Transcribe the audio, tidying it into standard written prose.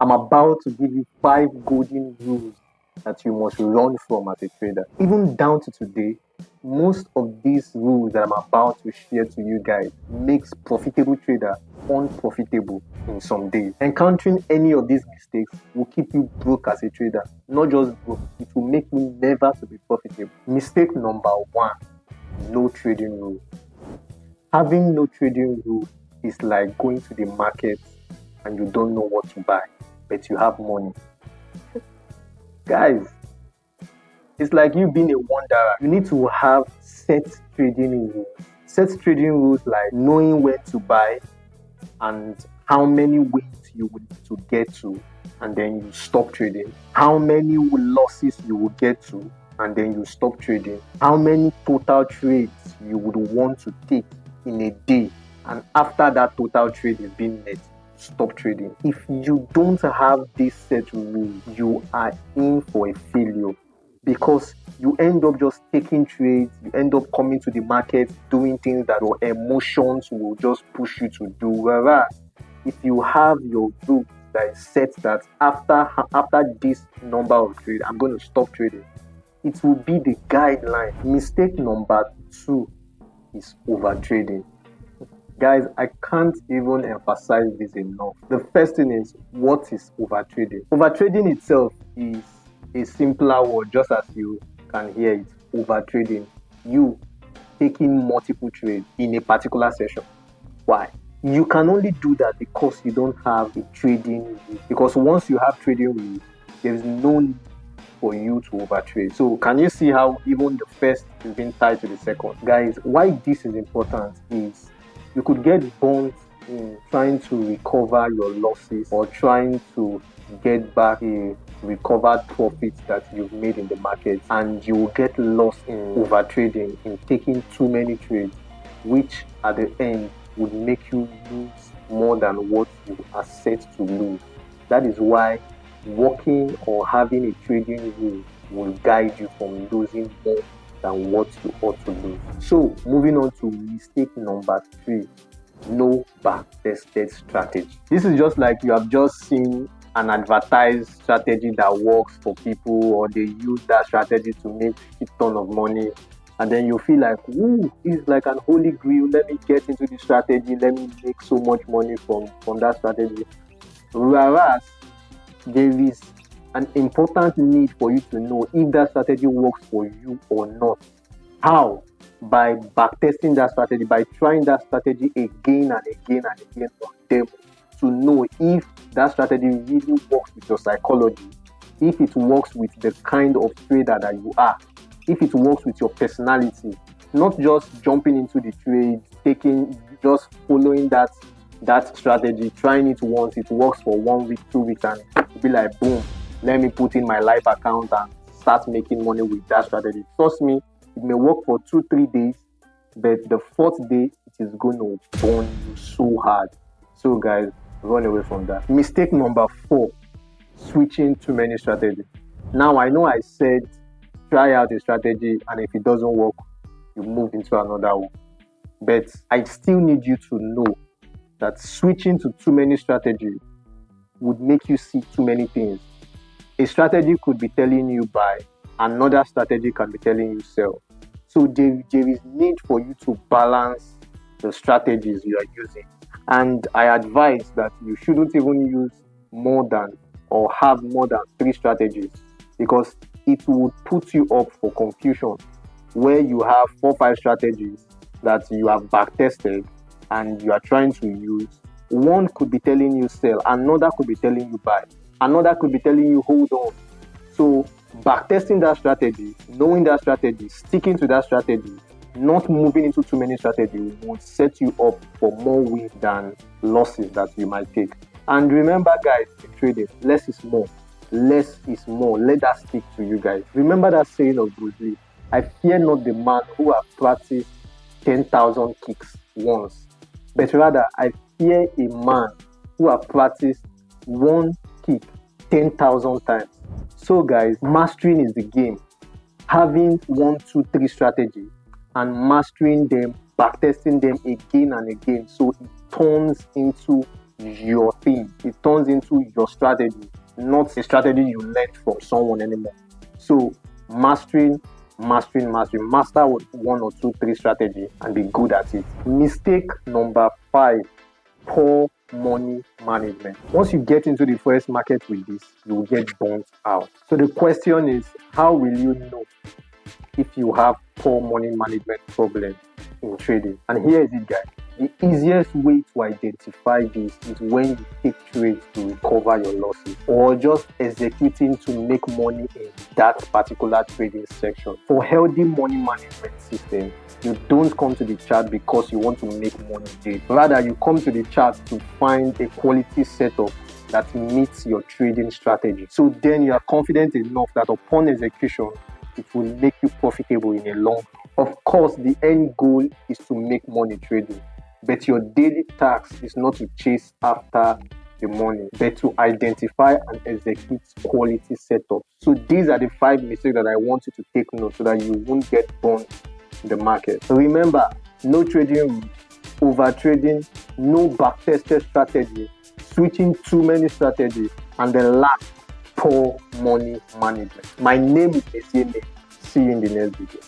I'm about to give you 5 golden rules that you must run from as a trader. Even down to today, most of these rules that I'm about to share to you guys makes profitable trader unprofitable in some days. Encountering any of these mistakes will keep you broke as a trader. Not just broke, it will make you never to be profitable. Mistake number 1, no trading rule. Having no trading rule is like going to the market and you don't know what to buy, but you have money. Guys, it's like you being a wanderer. You need to have set trading rules. Set trading rules like knowing when to buy and how many wins you will need to get to, and then you stop trading. How many losses you will get to, and then you stop trading. How many total trades you would want to take in a day, and after that total trade is being met, stop trading. If you don't have this set rule, you are in for a failure, because you end up just taking trades, you end up coming to the market doing things that your emotions will just push you to do. Whereas if you have your rule that is set that after this number of trades, I'm going to stop trading, it will be the guideline. Mistake number 2 is overtrading. Guys, I can't even emphasize this enough. The first thing is, what is overtrading? Overtrading itself is a simpler word, just as you can hear it. Overtrading. You taking multiple trades in a particular session. Why? You can only do that because you don't have a trading rule. Because once you have trading rules, there is no need for you to overtrade. So can you see how even the first is being tied to the second? Guys, why this is important is you could get burnt in trying to recover your losses or trying to get back a recovered profit that you've made in the market, and you will get lost in overtrading, in taking too many trades, which at the end would make you lose more than what you are set to lose. That is why working or having a trading rule will guide you from losing more than what you ought to lose. So moving on to mistake number 3, no back-tested strategy. This is just like you have just seen an advertised strategy that works for people, or they use that strategy to make a ton of money, and then you feel like, ooh, it's like an holy grail, let me get into this strategy, let me make so much money from that strategy. Whereas there is an important need for you to know if that strategy works for you or not. How? By backtesting that strategy, by trying that strategy again and again and again on demo, to know if that strategy really works with your psychology, if it works with the kind of trader that you are, if it works with your personality. Not just jumping into the trade, just following that strategy, trying it once, it works for 1 week, 2 weeks, and be like, boom, let me put in my live account and start making money with that strategy. Trust me, it may work for 2-3 days, but the 4th day, it is going to burn you so hard. So guys, run away from that. Mistake number 4, switching too many strategies. Now, I know I said try out a strategy, and if it doesn't work, you move into another one. But I still need you to know that switching to too many strategies would make you see too many things. A strategy could be telling you buy, another strategy can be telling you sell. So there is need for you to balance the strategies you are using. And I advise that you shouldn't even use more than or have more than 3 strategies, because it would put you up for confusion where you have 4-5 strategies that you have backtested and you are trying to use. One could be telling you sell, another could be telling you buy, another could be telling you hold on. So backtesting that strategy, knowing that strategy, sticking to that strategy, not moving into too many strategies will set you up for more wins than losses that you might take. And remember, guys, in trading, less is more. Less is more. Let that stick to you guys. Remember that saying of Bruce Lee, I fear not the man who has practiced 10,000 kicks once, but rather I fear a man who has practiced one kick 10,000 times. So guys, mastering is the game. Having 1, 2, 3 strategies and mastering them, backtesting them again and again, so it turns into your thing. It turns into your strategy, not a strategy you learned from someone anymore. So master with 1 or 2, 3 strategy and be good at it. Mistake number 5, poor money management. Once you get into the Forex market with this, you will get burnt out. So the question is, how will you know if you have poor money management problem in trading? And here is it, guys. The easiest way to identify this is when you take trades to recover your losses, or just executing to make money in that particular trading section. For healthy money management system, you don't come to the chart because you want to make money. Rather, you come to the chart to find a quality setup that meets your trading strategy. So then you are confident enough that upon execution, it will make you profitable in a long run. Of course, the end goal is to make money trading, but your daily task is not to chase after the money, but to identify and execute quality setup. So these are the 5 mistakes that I want you to take note so that you won't get burned in the market. So remember, no trading rules, overtrading, no backtested strategy, switching too many strategies, and the last, poor money management. My name is Meziemade. See you in the next video.